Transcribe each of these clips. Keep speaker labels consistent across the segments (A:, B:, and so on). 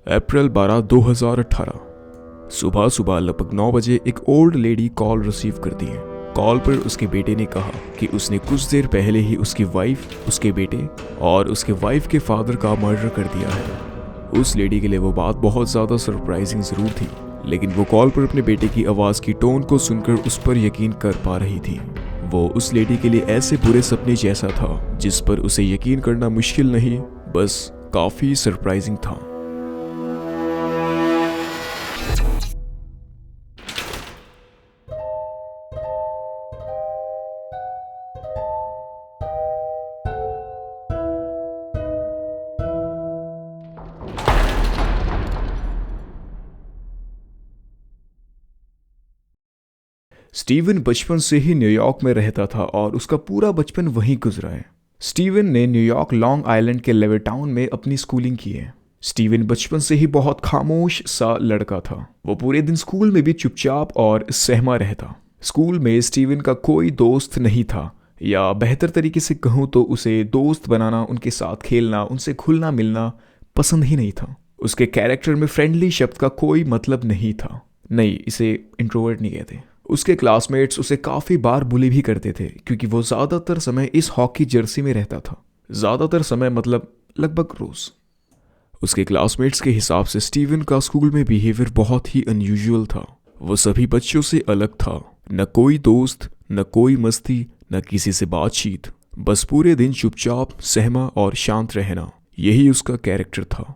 A: अप्रैल 12, 2018। सुबह सुबह लगभग 9 बजे एक ओल्ड लेडी कॉल रिसीव करती है। कॉल पर उसके बेटे ने कहा कि उसने कुछ देर पहले ही उसकी वाइफ, उसके बेटे और उसके वाइफ के फादर का मर्डर कर दिया है। उस लेडी के लिए वो बात बहुत ज़्यादा सरप्राइजिंग ज़रूर थी, लेकिन वो कॉल पर अपने बेटे की आवाज़ की टोन को सुनकर उस पर यकीन कर पा रही थी। वो उस लेडी के लिए ऐसे बुरे सपने जैसा था जिस पर उसे यकीन करना मुश्किल नहीं, बस काफ़ी सरप्राइजिंग था। स्टीवन बचपन से ही न्यूयॉर्क में रहता था और उसका पूरा बचपन वहीं गुजरा है। स्टीवन ने न्यूयॉर्क लॉन्ग आइलैंड के लेविटाउन में अपनी स्कूलिंग की है। स्टीवन बचपन से ही बहुत खामोश सा लड़का था। वो पूरे दिन स्कूल में भी चुपचाप और सहमा रहता। स्कूल में स्टीवन का कोई दोस्त नहीं था, या बेहतर तरीके से कहूँ तो उसे दोस्त बनाना, उनके साथ खेलना, उनसे घुलना मिलना पसंद ही नहीं था। उसके कैरेक्टर में फ्रेंडली शब्द का कोई मतलब नहीं था। नहीं, इसे इंट्रोवर्ट नहीं कहते। उसके क्लासमेट्स उसे काफ़ी बार बुली भी करते थे क्योंकि वो ज़्यादातर समय इस हॉकी जर्सी में रहता था। ज़्यादातर समय मतलब लगभग रोज़। उसके क्लासमेट्स के हिसाब से स्टीवन का स्कूल में बिहेवियर बहुत ही अनयूजुअल था। वो सभी बच्चों से अलग था। न कोई दोस्त, न कोई मस्ती, न किसी से बातचीत। बस पूरे दिन चुपचाप, सहमा और शांत रहना, यही उसका कैरेक्टर था।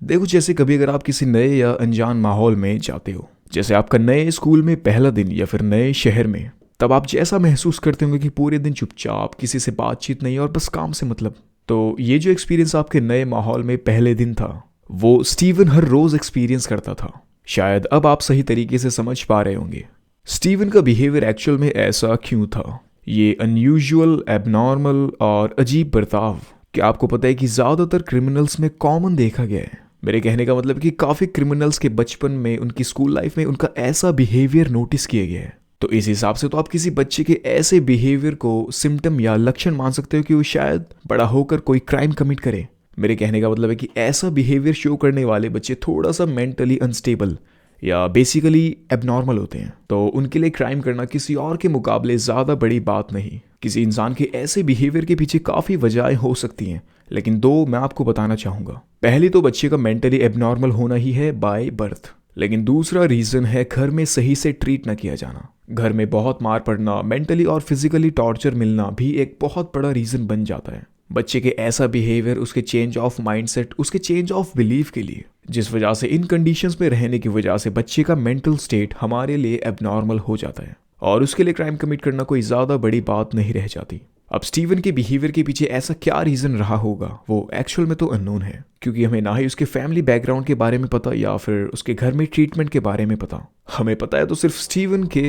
A: देखो, जैसे कभी अगर आप किसी नए या अनजान माहौल में जाते हो, जैसे आपका नए स्कूल में पहला दिन या फिर नए शहर में, तब आप जैसा महसूस करते होंगे कि पूरे दिन चुपचाप, किसी से बातचीत नहीं और बस काम से मतलब। तो ये जो एक्सपीरियंस आपके नए माहौल में पहले दिन था, वो स्टीवन हर रोज एक्सपीरियंस करता था। शायद अब आप सही तरीके से समझ पा रहे होंगे स्टीवन का बिहेवियर एक्चुअल में ऐसा क्यों था। ये अनयूजुअल, एबनॉर्मल और अजीब बर्ताव, क्या आपको पता है कि ज़्यादातर क्रिमिनल्स में कॉमन देखा गया है। मेरे कहने का मतलब कि काफ़ी क्रिमिनल्स के बचपन में, उनकी स्कूल लाइफ में उनका ऐसा बिहेवियर नोटिस किया गया है। तो इस हिसाब से तो आप किसी बच्चे के ऐसे बिहेवियर को सिम्टम या लक्षण मान सकते हो कि वो शायद बड़ा होकर कोई क्राइम कमिट करे। मेरे कहने का मतलब है कि ऐसा बिहेवियर शो करने वाले बच्चे थोड़ा सा मेंटली अनस्टेबल या बेसिकली एबनॉर्मल होते हैं। तो उनके लिए क्राइम करना किसी और के मुकाबले ज़्यादा बड़ी बात नहीं। किसी इंसान के ऐसे बिहेवियर के पीछे काफ़ी वजहें हो सकती हैं, लेकिन दो मैं आपको बताना चाहूँगा। पहली तो बच्चे का मेंटली एबनॉर्मल होना ही है बाय बर्थ, लेकिन दूसरा रीज़न है घर में सही से ट्रीट ना किया जाना। घर में बहुत मार पड़ना, मेंटली और फिजिकली टॉर्चर मिलना भी एक बहुत बड़ा रीज़न बन जाता है बच्चे के ऐसा बिहेवियर, उसके चेंज ऑफ माइंडसेट, उसके चेंज ऑफ बिलीफ के लिए, जिस वजह से इन कंडीशंस में रहने की वजह से बच्चे का मेंटल स्टेट हमारे लिए एबनॉर्मल हो जाता है और उसके लिए क्राइम कमिट करना कोई ज़्यादा बड़ी बात नहीं रह जाती। अब स्टीवन के बिहेवियर के पीछे ऐसा क्या रीज़न रहा होगा, वो एक्चुअल में तो अननोन है, क्योंकि हमें ना ही उसके फैमिली बैकग्राउंड के बारे में पता या फिर उसके घर में ट्रीटमेंट के बारे में पता। हमें पता है तो सिर्फ स्टीवन के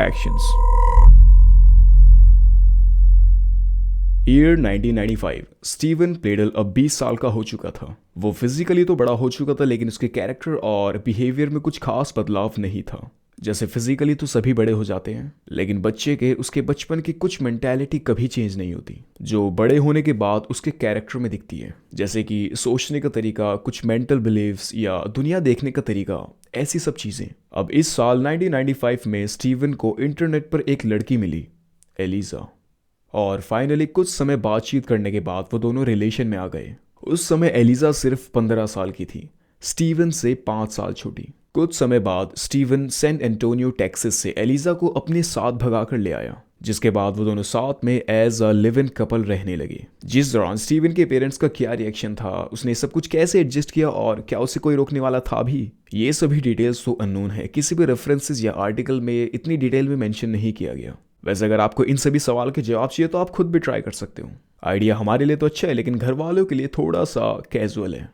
A: एक्शंस। ईयर 1995। स्टीवन प्लेडल अब 20 साल का हो चुका था। वो फिजिकली तो बड़ा हो चुका था, लेकिन उसके कैरेक्टर और बिहेवियर में कुछ खास बदलाव नहीं था। जैसे फिजिकली तो सभी बड़े हो जाते हैं, लेकिन बच्चे के, उसके बचपन की कुछ मेंटालिटी कभी चेंज नहीं होती, जो बड़े होने के बाद उसके कैरेक्टर में दिखती है। जैसे कि सोचने का तरीका, कुछ मेंटल बिलीव्स या दुनिया देखने का तरीका, ऐसी सब चीज़ें। अब इस साल 1995 में स्टीवन को इंटरनेट पर एक लड़की मिली, एलिजा, और फाइनली कुछ समय बातचीत करने के बाद वो दोनों रिलेशन में आ गए। उस समय एलिजा सिर्फ 15 साल की थी, स्टीवन से 5 साल छोटी। कुछ समय बाद स्टीवन सैन एंटोनियो टेक्सास से एलिजा को अपने साथ भगा कर ले आया, जिसके बाद वो दोनों साथ में as a live in couple रहने लगे। जिस दौरान स्टीवन के पेरेंट्स का क्या रिएक्शन था, उसने सब कुछ कैसे एडजस्ट किया और क्या उसे कोई रोकने वाला था भी, ये सभी डिटेल्स तो अननोन है। किसी भी रेफरेंसेस या आर्टिकल में इतनी डिटेल में मेंशन नहीं किया गया। वैसे अगर आपको इन सभी सवाल के जवाब चाहिए तो आप खुद भी ट्राई कर सकते हो। आइडिया हमारे लिए तो अच्छा है, लेकिन घर वालों के लिए थोड़ा सा कैजुअल है।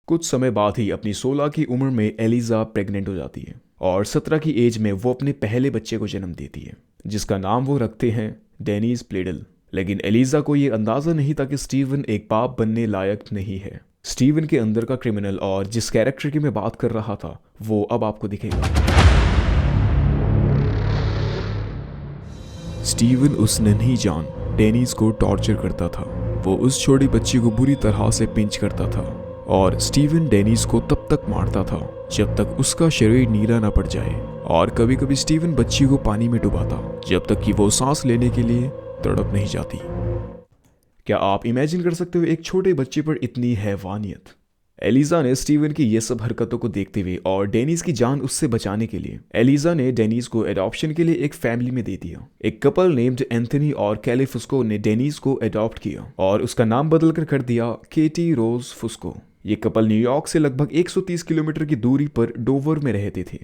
A: कुछ समय बाद ही अपनी 16 की उम्र में एलिजा प्रेग्नेंट हो जाती है और 17 की एज में वो अपने पहले बच्चे को जन्म देती है, जिसका नाम वो रखते हैं डेनिस प्लेडल। लेकिन एलिजा को ये अंदाज़ा नहीं था कि स्टीवन एक बाप बनने लायक नहीं है। स्टीवन के अंदर का क्रिमिनल और जिस कैरेक्टर की मैं बात कर रहा था, वो अब आपको दिखेगा। स्टीवन उस नन्ही जान डेनिस को टॉर्चर करता था। वो उस छोटी बच्ची को बुरी तरह से पिंच करता था और स्टीवन डेनिस को तब तक मारता था जब तक उसका शरीर नीला न पड़ जाए, और कभी कभी स्टीवन बच्ची को पानी में डुबाता जब तक कि वो सांस लेने के लिए तड़प नहीं जाती। क्या आप इमेजिन कर सकते हो एक छोटे बच्चे पर इतनी हैवानियत? एलिजा ने स्टीवन की ये सब हरकतों को देखते हुए और डेनिस की जान उससे बचाने के लिए एलिजा ने डेनिस को एडॉप्शन के लिए एक फैमिली में दे दिया। एक कपल नेम्ड एंथनी और कैली फुस्को ने डेनिस को अडॉप्ट किया और उसका नाम बदलकर कर दिया केटी रोज फुस्को। ये कपल न्यूयॉर्क से लगभग 130 किलोमीटर की दूरी पर डोवर में रहते थे।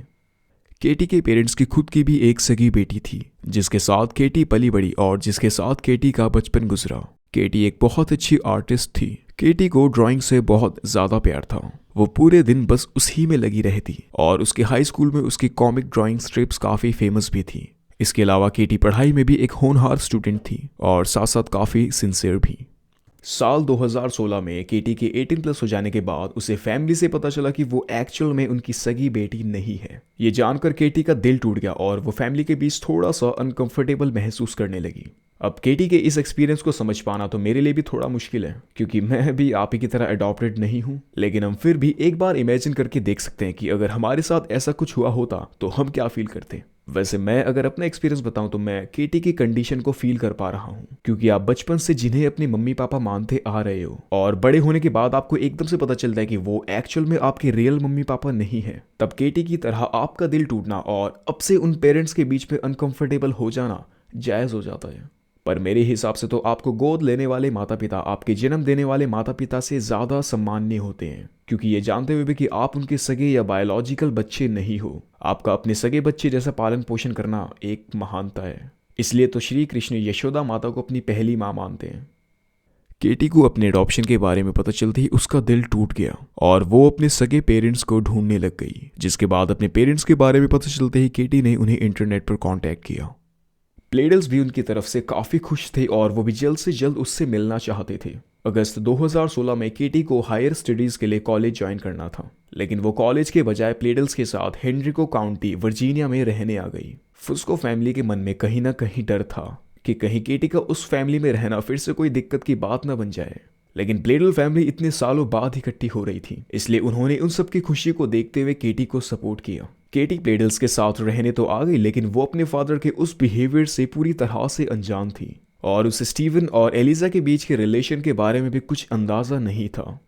A: केटी के पेरेंट्स की खुद की भी एक सगी बेटी थी जिसके साथ केटी पली बड़ी और जिसके साथ केटी का बचपन गुजरा। केटी एक बहुत अच्छी आर्टिस्ट थी। केटी को ड्राइंग से बहुत ज़्यादा प्यार था। वो पूरे दिन बस उसी में लगी रहती और उसके हाई स्कूल में उसकी कॉमिक ड्राइंग स्ट्रिप्स काफ़ी फेमस भी थी। इसके अलावा केटी पढ़ाई में भी एक होनहार स्टूडेंट थी और साथ साथ काफ़ी सिंसियर भी। साल 2016 में केटी के 18+ हो जाने के बाद उसे फैमिली से पता चला कि वो एक्चुअल में उनकी सगी बेटी नहीं है। ये जानकर केटी का दिल टूट गया और वो फैमिली के बीच थोड़ा सा अनकंफर्टेबल महसूस करने लगी। अब केटी के इस एक्सपीरियंस को समझ पाना तो मेरे लिए भी थोड़ा मुश्किल है क्योंकि मैं भी आप ही की तरह अडॉप्टेड नहीं हूँ, लेकिन हम फिर भी एक बार इमेजिन करके देख सकते हैं कि अगर हमारे साथ ऐसा कुछ हुआ होता तो हम क्या फील करते। वैसे मैं अगर अपना एक्सपीरियंस बताऊं तो मैं केटी की कंडीशन को फील कर पा रहा हूं क्योंकि आप बचपन से जिन्हें अपने मम्मी पापा मानते आ रहे हो और बड़े होने के बाद आपको एकदम से पता चलता है कि वो एक्चुअल में आपके रियल मम्मी पापा नहीं है, तब केटी की तरह आपका दिल टूटना और अब से उन पेरेंट्स के बीच में अनकंफर्टेबल हो जाना जायज हो जाता है। पर मेरे हिसाब से तो आपको गोद लेने वाले माता पिता आपके जन्म देने वाले माता पिता से ज़्यादा सम्माननीय होते हैं क्योंकि ये जानते हुए भी कि आप उनके सगे या बायोलॉजिकल बच्चे नहीं हो, आपका अपने सगे बच्चे जैसा पालन पोषण करना एक महानता है। इसलिए तो श्री कृष्ण यशोदा माता को अपनी पहली माँ मानते हैं। केटी को अपने अडॉप्शन के बारे में पता चलते ही उसका दिल टूट गया और वो अपने सगे पेरेंट्स को ढूंढने लग गई, जिसके बाद अपने पेरेंट्स के बारे में पता चलते ही केटी ने उन्हें इंटरनेट पर कॉन्टैक्ट किया। प्लेडल्स भी उनकी तरफ से काफ़ी खुश थे और वो भी जल्द से जल्द उससे मिलना चाहते थे। अगस्त 2016 में केटी को हायर स्टडीज़ के लिए कॉलेज ज्वाइन करना था, लेकिन वो कॉलेज के बजाय प्लेडल्स के साथ हेनरिको काउंटी वर्जीनिया में रहने आ गई। फुस्को फैमिली के मन में कहीं ना कहीं डर था कि कहीं केटी का उस फैमिली में रहना फिर से कोई दिक्कत की बात ना बन जाए, लेकिन प्लेडल फैमिली इतने सालों बाद इकट्ठी हो रही थी, इसलिए उन्होंने उन सब की खुशी को देखते हुए केटी को सपोर्ट किया। केटी प्लेडल्स के साथ रहने तो आ गई, लेकिन वो अपने फादर के उस बिहेवियर से पूरी तरह से अनजान थी और उसे स्टीवन और एलिजा के बीच के रिलेशन के बारे में भी कुछ अंदाजा नहीं था।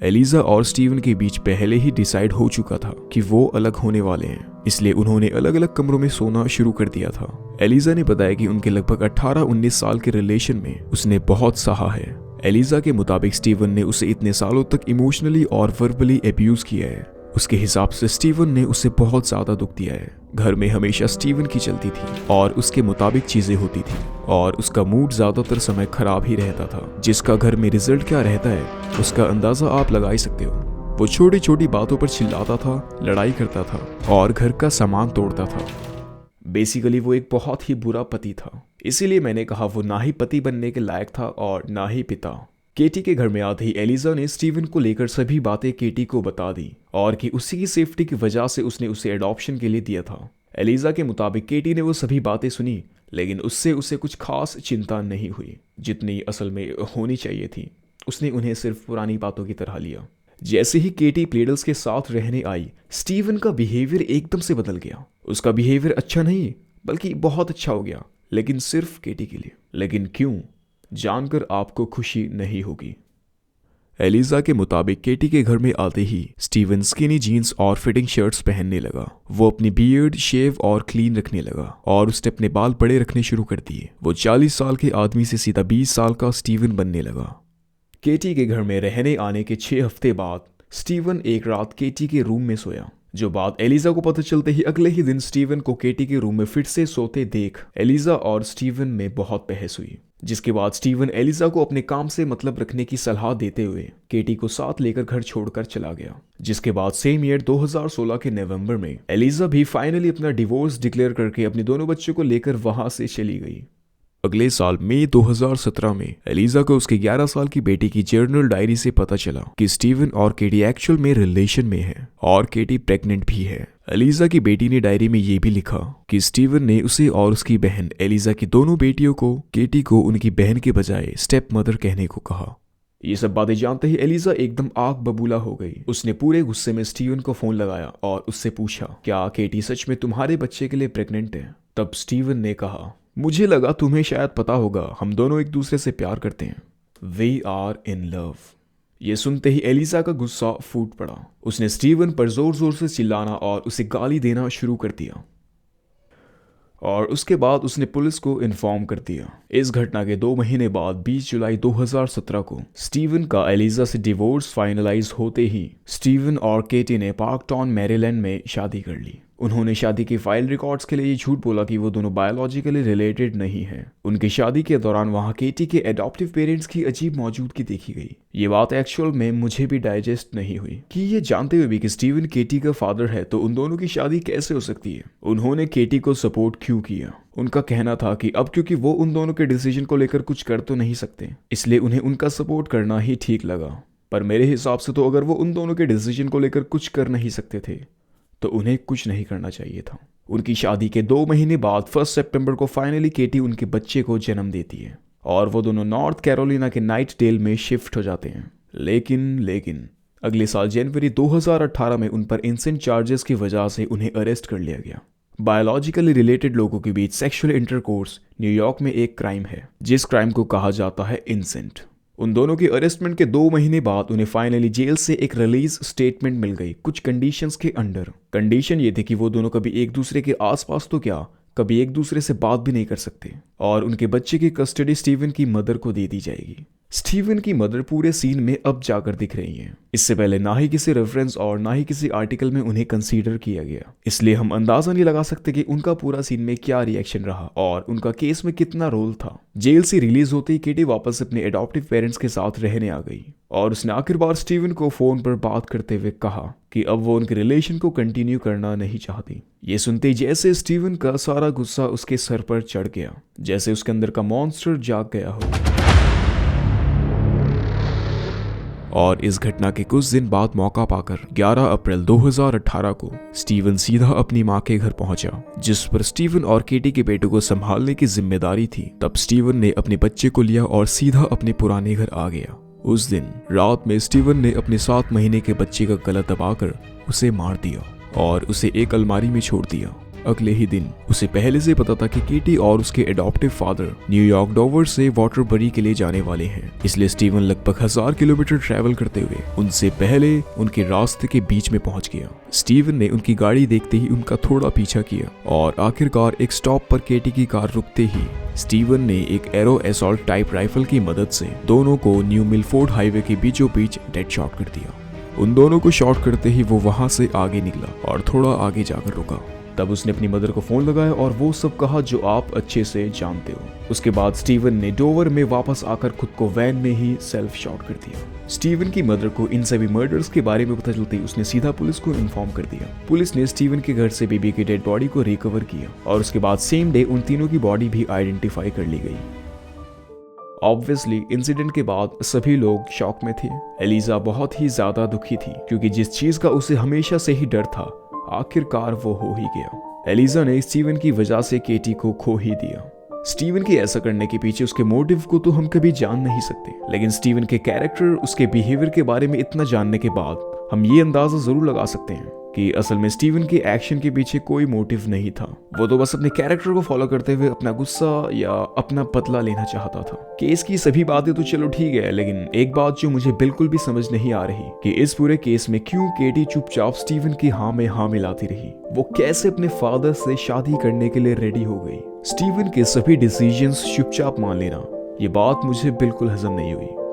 A: एलिजा और स्टीवन के बीच पहले ही डिसाइड हो चुका था कि वो अलग होने वाले हैं, इसलिए उन्होंने अलग अलग कमरों में सोना शुरू कर दिया था। एलिजा ने बताया कि उनके लगभग 18-19 साल के रिलेशन में उसने बहुत सहा है। एलिजा के मुताबिक स्टीवन ने उसे इतने सालों तक इमोशनली और वर्बली एब्यूज किया है। उसके हिसाब से स्टीवन ने उसे बहुत ज़्यादा दुख दिया है। घर में हमेशा स्टीवन की चलती थी और उसके मुताबिक चीज़ें होती थी और उसका मूड ज़्यादातर समय खराब ही रहता था, जिसका घर में रिजल्ट क्या रहता है उसका अंदाज़ा आप लगा ही सकते हो। वो छोटी छोटी बातों पर चिल्लाता था, लड़ाई करता था और घर का सामान तोड़ता था। बेसिकली वो एक बहुत ही बुरा पति था, इसीलिए मैंने कहा वो ना ही पति बनने के लायक था और ना ही पिता। केटी के घर में आते ही एलिजा ने स्टीवन को लेकर सभी बातें केटी को बता दी और कि उसी की सेफ्टी की वजह से उसने उसे एडॉप्शन के लिए दिया था। एलिजा के मुताबिक केटी ने वो सभी बातें सुनी, लेकिन उससे उसे कुछ खास चिंता नहीं हुई जितनी असल में होनी चाहिए थी। उसने उन्हें सिर्फ पुरानी बातों की तरह लिया। जैसे ही केटी प्लेडल्स के साथ रहने आई, स्टीवन का बिहेवियर एकदम से बदल गया। उसका बिहेवियर अच्छा नहीं बल्कि बहुत अच्छा हो गया, लेकिन सिर्फ केटी के लिए। लेकिन क्यों, जानकर आपको खुशी नहीं होगी। एलिजा के मुताबिक केटी के घर में आते ही स्टीवन स्किनी जीन्स और फिटिंग शर्ट्स पहनने लगा। वो अपनी बियर्ड शेव और क्लीन रखने लगा और उसने अपने बाल बड़े रखने शुरू कर दिए। वो 40 साल के आदमी से सीधा 20 साल का स्टीवन बनने लगा। केटी के घर में रहने आने के 6 हफ्ते बाद स्टीवन एक रात केटी के रूम में सोया, जो बात एलिजा को पता चलते ही अगले ही दिन स्टीवन को केटी के रूम में फिर से सोते देख एलिजा और स्टीवन में बहुत बहस हुई, जिसके बाद स्टीवन एलिजा को अपने काम से मतलब रखने की सलाह देते हुए केटी को साथ लेकर घर छोड़कर चला गया। जिसके बाद सेम ईयर 2016 के नवंबर में एलिजा भी फाइनली अपना डिवोर्स डिक्लेयर करके अपने दोनों बच्चों को लेकर वहां से चली गई। अगले साल मई 2017 में एलिजा को उसके 11 साल की बेटी की जर्नल डायरी से पता चला कि स्टीवन और केटी एक्चुअल में रिलेशन में है और केटी प्रेग्नेंट भी है। एलिजा की बेटी ने डायरी में ये भी लिखा कि स्टीवन ने उसे और उसकी बहन एलिजा की दोनों बेटियों को केटी को उनकी बहन के बजाय स्टेप मदर कहने को कहा। ये सब बातें जानते ही एलिजा एकदम आग बबूला हो गई। उसने पूरे गुस्से में स्टीवन को फोन लगाया और उससे पूछा, क्या केटी सच में तुम्हारे बच्चे के लिए प्रेग्नेंट है? तब स्टीवन ने कहा, मुझे लगा तुम्हें शायद पता होगा, हम दोनों एक दूसरे से प्यार करते हैं। We are in love. ये सुनते ही एलिजा का गुस्सा फूट पड़ा। उसने स्टीवन पर जोर जोर से चिल्लाना और उसे गाली देना शुरू कर दिया और उसके बाद उसने पुलिस को इन्फॉर्म कर दिया। इस घटना के 2 महीने बाद 20 जुलाई 2017 को स्टीवन का एलिजा से डिवोर्स फाइनलाइज होते ही स्टीवन और केटी ने पार्कटाउन मैरीलैंड में शादी कर ली। उन्होंने शादी की फाइल रिकॉर्ड्स के लिए ये झूठ बोला कि वो दोनों बायोलॉजिकली रिलेटेड नहीं हैं। उनकी शादी के दौरान वहां केटी के एडॉप्टिव पेरेंट्स की अजीब मौजूदगी देखी गई। ये बात एक्चुअल में मुझे भी डाइजेस्ट नहीं हुई कि ये जानते हुए भी कि स्टीवन केटी का फादर है तो उन दोनों की शादी कैसे हो सकती है। उन्होंने केटी को सपोर्ट क्यों किया? उनका कहना था कि अब क्योंकि वो उन दोनों के डिसीजन को लेकर कुछ कर तो नहीं सकते, इसलिए उन्हें उनका सपोर्ट करना ही ठीक लगा। पर मेरे हिसाब से तो अगर वो उन दोनों के डिसीजन को लेकर कुछ कर नहीं सकते थे तो उन्हें कुछ नहीं करना चाहिए था। उनकी शादी के 2 महीने बाद 1 सितंबर को फाइनली केटी उनके बच्चे को जन्म देती है और वो दोनों नॉर्थ कैरोलिना के नाइटडेल में शिफ्ट हो जाते हैं। लेकिन अगले साल जनवरी 2018 में उन पर इंसेंट चार्जेस की वजह से उन्हें अरेस्ट कर लिया गया। बायोलॉजिकली रिलेटेड लोगों के बीच सेक्सुअल इंटरकोर्स न्यूयॉर्क में एक क्राइम है, जिस क्राइम को कहा जाता है इंसेंट। उन दोनों की अरेस्टमेंट के 2 महीने बाद उन्हें फाइनली जेल से एक रिलीज स्टेटमेंट मिल गई, कुछ कंडीशंस के अंडर। कंडीशन ये थी कि वो दोनों कभी एक दूसरे के आसपास तो क्या, कभी एक दूसरे से बात भी नहीं कर सकते और उनके बच्चे की कस्टडी स्टीवन की मदर को दे दी जाएगी। स्टीवन की मदर पूरे सीन में अब जाकर दिख रही हैं। इससे पहले ना ही किसी रेफरेंस और ना ही किसी आर्टिकल में उन्हें कंसीडर किया गया, इसलिए हम अंदाजा नहीं लगा सकते कि उनका पूरा सीन में क्या रिएक्शन रहा और उनका केस में कितना रोल था। जेल से रिलीज होते ही केटी वापस अपने एडॉप्टिव पेरेंट्स के साथ रहने आ गई और उसने आखिर बार स्टीवन को फोन पर बात करते हुए कहा कि अब वो उनके रिलेशन को कंटिन्यू करना नहीं चाहती। ये सुनते जैसे स्टीवन का सारा गुस्सा उसके सर पर चढ़ गया, जैसे उसके अंदर का मॉन्स्टर जाग गया हो। और इस घटना के कुछ दिन बाद मौका पाकर 11 अप्रैल 2018 को स्टीवन सीधा अपनी मां के घर पहुंचा, जिस पर स्टीवन और केटी के बेटे को संभालने की जिम्मेदारी थी। तब स्टीवन ने अपने बच्चे को लिया और सीधा अपने पुराने घर आ गया। उस दिन रात में स्टीवन ने अपने 7 महीने के बच्चे का गला दबाकर उसे मार दिया और उसे एक अलमारी में छोड़ दिया। अगले ही दिन उसे पहले से पता था कि केटी और उसके एडॉप्टिव फादर न्यूयॉर्क डोवर से वाटरबरी के लिए जाने वाले हैं, इसलिए स्टीवन लगभग 1000 किलोमीटर ट्रैवल करते हुए उनसे पहले उनके रास्ते के बीच में पहुंच गया। स्टीवन ने उनकी गाड़ी देखते ही उनका थोड़ा पीछा किया और आखिरकार एक स्टॉप पर केटी की कार रुकते ही स्टीवन ने एक एरो असॉल्ट टाइप राइफल की मदद से दोनों को न्यू मिलफोर्ड हाईवे के बीचों बीच डेड शॉट कर दिया। उन दोनों को शॉट करते ही वो वहां से आगे निकला और थोड़ा आगे जाकर रुका। तब उसने अपनी मदर को फोन लगाया और वो सब कहा जो आप अच्छे से जानते हो। उसके बाद स्टीवन ने डोवर में वापस आकर खुद को वैन में ही सेल्फ शॉट कर दिया। स्टीवन की मदर को इन सभी मर्डर्स के बारे में पता चलते ही उसने सीधा पुलिस को इन्फॉर्म कर दिया। पुलिस ने स्टीवन के घर से बेबी की डेड बॉडी को रिकवर किया और उसके बाद सेम डे उन तीनों की बॉडी भी आइडेंटिफाई कर ली गई। ऑब्वियसली इंसिडेंट के बाद सभी लोग शॉक में थे। एलिजा बहुत ही ज्यादा दुखी थी क्योंकि जिस चीज का उसे हमेशा से ही डर था आखिरकार वो हो ही गया। एलिजा ने स्टीवन की वजह से केटी को खो ही दिया। स्टीवन के ऐसा करने के पीछे उसके मोटिव को तो हम कभी जान नहीं सकते, लेकिन स्टीवन के कैरेक्टर, उसके बिहेवियर के बारे में इतना जानने के बाद हम ये अंदाजा जरूर लगा सकते हैं कि असल में स्टीवन के एक्शन के पीछे कोई मोटिव नहीं था। वो तो बस अपने कैरेक्टर को फॉलो करते हुए अपना गुस्सा या अपना बदला लेना चाहता था। केस की सभी बातें तो चलो ठीक है, लेकिन एक बात जो मुझे बिल्कुल भी समझ नहीं आ रही कि इस पूरे केस में क्यों केटी चुपचाप स्टीवन की हाँ में हाँ मिलाती रही। वो कैसे अपने फादर से शादी करने के लिए रेडी हो गई। स्टीवन के सभी डिसीजंस चुपचाप मान लेना, ये बात मुझे बिल्कुल हजम नहीं हुई।